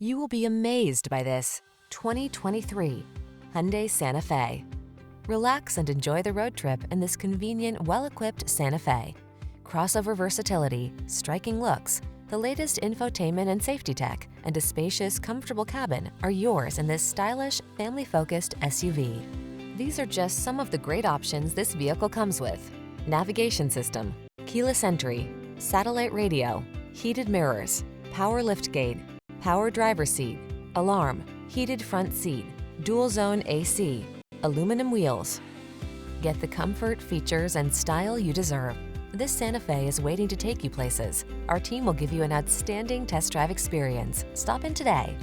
You will be amazed by this 2023 Hyundai Santa Fe. Relax and enjoy the road trip in this convenient, well-equipped Santa Fe. Crossover versatility, striking looks, the latest infotainment and safety tech, and a spacious, comfortable cabin are yours in this stylish, family-focused SUV. These are just some of the great options this vehicle comes with: navigation system, keyless entry, satellite radio, heated mirrors, power liftgate, power driver's seat, alarm, heated front seat, dual zone AC, aluminum wheels. Get the comfort, features, and style you deserve. This Santa Fe is waiting to take you places. Our team will give you an outstanding test drive experience. Stop in today.